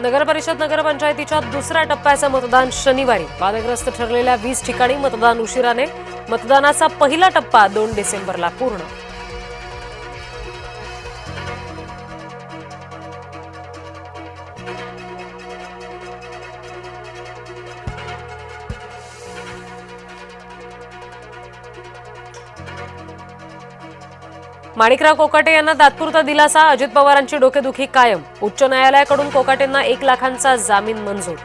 नगरपरिषद नगरपंचायतीच्या दुसऱ्या टप्प्याचं मतदान शनिवारी. वादग्रस्त ठरलेल्या 20 ठिकाणी मतदान उशिराने. मतदानाचा पहिला टप्पा 2 डिसेंबरला पूर्ण. माणिकराव कोकाटे यांना तात्पुरता दिलासा. अजित पवारांची डोकेदुखी कायम. उच्च न्यायालयाकडून कोकाटेंना 1 लाखांचा जामीन मंजूर.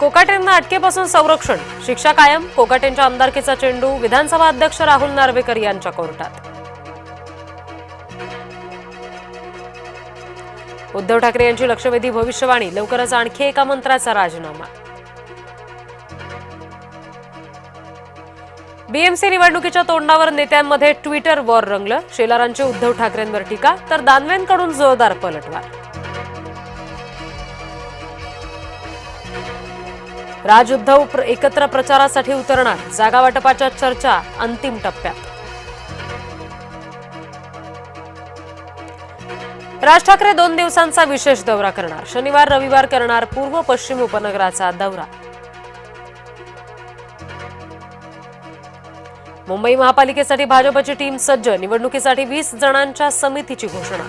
कोकाटेंना अटकेपासून संरक्षण. शिक्षा कायम. कोकाटेंच्या आमदारकीचा चेंडू विधानसभा अध्यक्ष राहुल नार्वेकर यांच्या कोर्टात. उद्धव ठाकरे यांची लक्षवेधी भविष्यवाणी. लवकरच आणखी एका मंत्र्याचा राजीनामा. बीएमसी निवडणुकीच्या तोंडावर नेत्यांमध्ये ट्विटर वॉर रंगलं. शेलारांची उद्धव ठाकरेंवर टीका तर दानवेंकडून जोरदार पलटवार. राज उद्धव एकत्र प्रचारासाठी उतरणार. जागा वाटपाच्या चर्चा अंतिम टप्प्यात. राज ठाकरे 2 दिवसांचा विशेष दौरा करणार. शनिवार रविवार करणार पूर्व पश्चिम उपनगराचा दौरा. मुंबई महापालिकेसाठी भाजपची टीम सज्ज. निवडणुकीसाठी 20 जणांच्या समितीची घोषणा.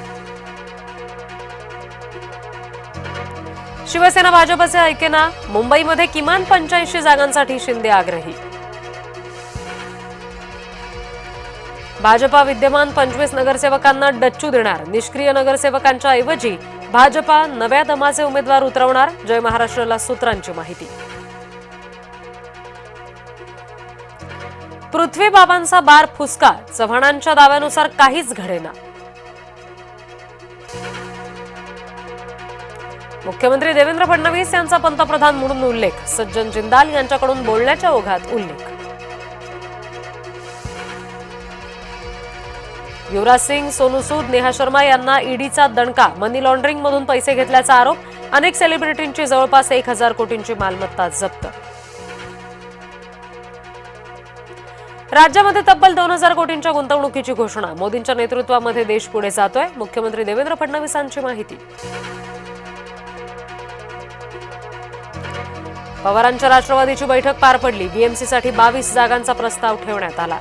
शिवसेना भाजपचे ऐकेना. मुंबईमध्ये किमान 85 जागांसाठी शिंदे आग्रही. भाजपा विद्यमान 25 नगरसेवकांना डच्चू देणार. निष्क्रिय नगरसेवकांच्या ऐवजी भाजपा नव्या दमाचे उमेदवार उतरवणार. जय महाराष्ट्राला सूत्रांची माहिती. पृथ्वीबाबांचा बार फुसका. चव्हाणांच्या दाव्यानुसार काहीच घडेना. मुख्यमंत्री देवेंद्र फडणवीस यांचा पंतप्रधान म्हणून उल्लेख. सज्जन जिंदाल यांच्याकडून बोलण्याच्या ओघात उल्लेख. युवराज सिंग, सोनू सूद, नेहा शर्मा यांना ईडीचा दणका. मनी लॉन्ड्रिंगमधून पैसे घेतल्याचा आरोप. अनेक सेलिब्रिटींची जवळपास 1000 कोटींची मालमत्ता जप्त. राज्यामध्ये तब्बल 2000 कोटींच्या गुंतवणुकीची घोषणा. मोदींच्या नेतृत्वामध्ये देश पुढे जातोय. मुख्यमंत्री देवेंद्र फडणवीसांची माहिती. पवारांच्या राष्ट्रवादीची बैठक पार पडली. बीएमसीसाठी 22 जागांचा प्रस्ताव ठेवण्यात आला.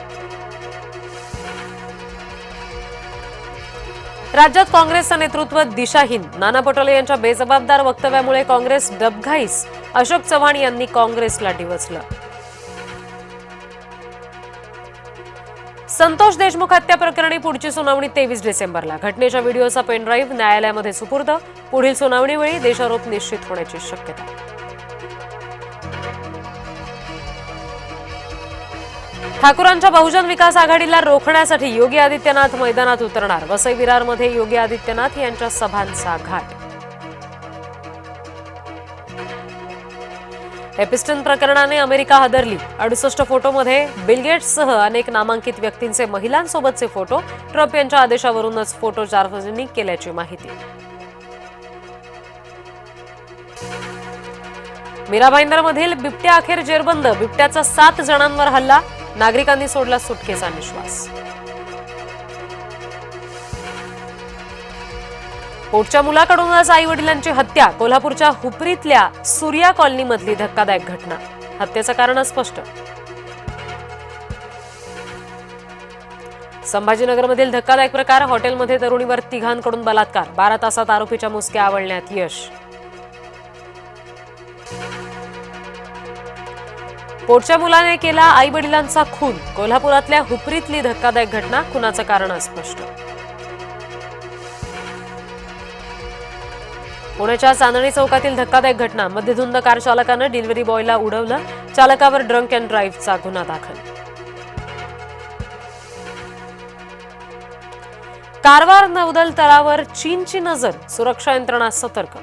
राज्यात काँग्रेसचं नेतृत्व दिशाहीन. नाना पटोले यांच्या बेजबाबदार वक्तव्यामुळे काँग्रेस डबघाईस. अशोक चव्हाण यांनी काँग्रेसला डिवचलं. संतोष देशमुख हत्या प्रकरणी पुढची सुनावणी 23 डिसेंबरला. घटनेच्या व्हिडिओचा पेनड्राईव्ह न्यायालयामध्ये सुपूर्द. पुढील सुनावणीवेळी देशारोप निश्चित होण्याची शक्यता. ठाकूरांच्या बहुजन विकास आघाडीला रोखण्यासाठी योगी आदित्यनाथ मैदानात उतरणार. वसई विरारमध्ये योगी आदित्यनाथ यांच्या सभांचा घाट. एपिस्टन प्रकरणाने अमेरिका हादरली. 68 फोटोमध्ये बिल गेट्ससह अनेक नामांकित व्यक्तींचे महिलांसोबतचे फोटो. ट्रम्प यांच्या आदेशावरूनच फोटो सार्वजनिक केल्याची माहिती. मीरा भाईंदरमधील बिबट्या अखेर जेरबंद. बिबट्याचा 7 जणांवर हल्ला. नागरिकांनी सोडला सुटकेचा निश्वास. पोटच्या मुलाकडूनच आई वडिलांची हत्या. कोल्हापूरच्या हुपरीतल्या सूर्या कॉलनीमधली धक्कादायक घटना. हत्येचं कारण स्पष्ट. संभाजीनगरमधील धक्कादायक प्रकार. हॉटेलमध्ये तरुणीवर 3घांकडून बलात्कार. 12 तासात आरोपीच्या मुसक्या आवळण्यात यश. पोटच्या मुलाने केला आई वडिलांचा खून. कोल्हापुरातल्या हुपरीतली धक्कादायक घटना. खुनाचं कारण अस्पष्ट. पुण्याच्या चांदणी चौकातील धक्कादायक घटना. मध्यधुंद कार चालकानं डिलिव्हरी बॉयला उडवलं. चालकावर ड्रंक अँड ड्राईव्हचा गुन्हा दाखल. कारवार नौदल तळावर चीनची नजर. सुरक्षा यंत्रणा सतर्क.